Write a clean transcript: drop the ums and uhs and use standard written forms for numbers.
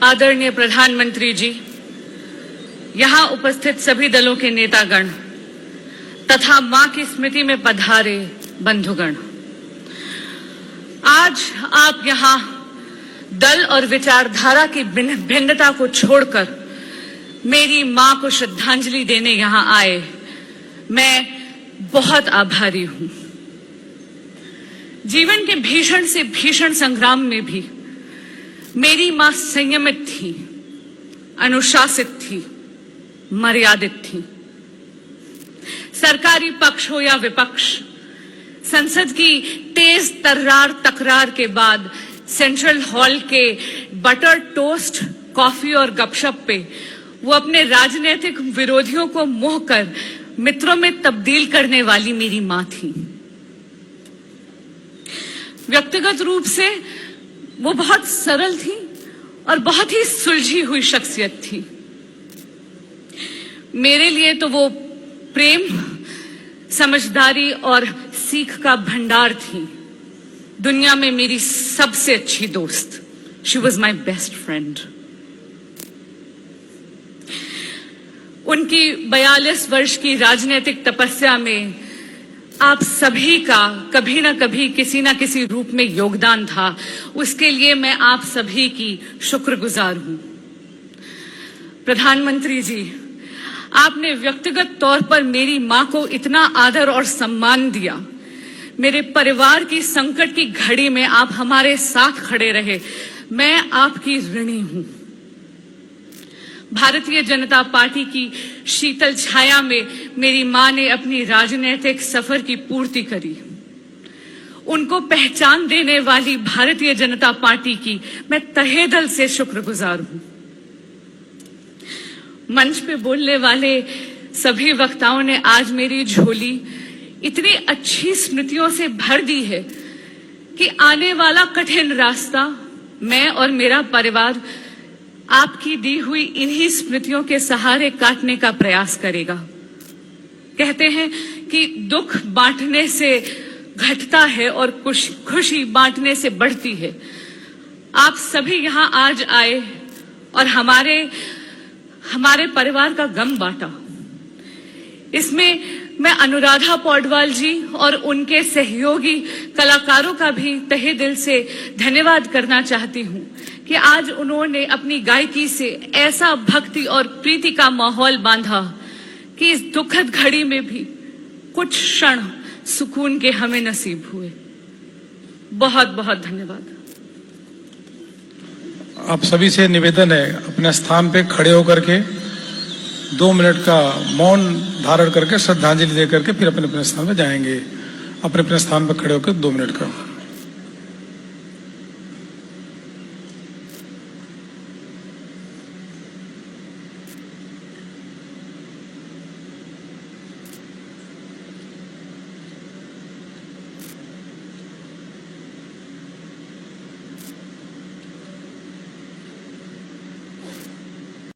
आदरणीय प्रधानमंत्री जी, यहाँ उपस्थित सभी दलों के नेतागण तथा मां की स्मृति में पधारे बंधुगण, आज आप यहाँ दल और विचारधारा की भिन्नता को छोड़कर मेरी मां को श्रद्धांजलि देने यहाँ आए। मैं बहुत आभारी हूं। जीवन के भीषण से भीषण संग्राम में भी मेरी मां संयमित थी, अनुशासित थी, मर्यादित थी। सरकारी पक्ष हो या विपक्ष, संसद की तेज तर्रार तकरार के बाद सेंट्रल हॉल के बटर टोस्ट, कॉफी और गपशप पे वो अपने राजनीतिक विरोधियों को मोह कर मित्रों में तब्दील करने वाली मेरी मां थी। व्यक्तिगत रूप से वो बहुत सरल थी और बहुत ही सुलझी हुई शख्सियत थी। मेरे लिए तो वो प्रेम, समझदारी और सीख का भंडार थी। दुनिया में मेरी सबसे अच्छी दोस्त। She was my best friend. उनकी 42 वर्ष की राजनीतिक तपस्या में आप सभी का कभी ना कभी किसी ना किसी रूप में योगदान था। उसके लिए मैं आप सभी की शुक्रगुजार हूं। प्रधानमंत्री जी, आपने व्यक्तिगत तौर पर मेरी मां को इतना आदर और सम्मान दिया। मेरे परिवार की संकट की घड़ी में आप हमारे साथ खड़े रहे। मैं आपकी ऋणी हूं। भारतीय जनता पार्टी की शीतल छाया में मेरी मां ने अपनी राजनीतिक सफर की पूर्ति करी। उनको पहचान देने वाली भारतीय जनता पार्टी की मैं तहे दिल से शुक्रगुजार हूं। मंच पे बोलने वाले सभी वक्ताओं ने आज मेरी झोली इतनी अच्छी स्मृतियों से भर दी है कि आने वाला कठिन रास्ता मैं और मेरा परिवार आपकी दी हुई इन्हीं स्मृतियों के सहारे काटने का प्रयास करेगा। कहते हैं कि दुख बांटने से घटता है और खुशी बांटने से बढ़ती है। आप सभी यहां आज आए और हमारे परिवार का गम बांटा। इसमें मैं अनुराधा पौडवाल जी और उनके सहयोगी कलाकारों का भी तहे दिल से धन्यवाद करना चाहती हूं कि आज उन्होंने अपनी गायकी से ऐसा भक्ति और प्रीति का माहौल बांधा कि इस दुखद घड़ी में भी कुछ क्षण सुकून के हमें नसीब हुए। बहुत बहुत धन्यवाद। आप सभी से निवेदन है, अपने स्थान पे खड़े होकर के 2 मिनट का मौन धारण करके श्रद्धांजलि दे करके फिर अपने अपने स्थान पे जाएंगे। अपने अपने स्थान पर खड़े होकर 2 मिनट का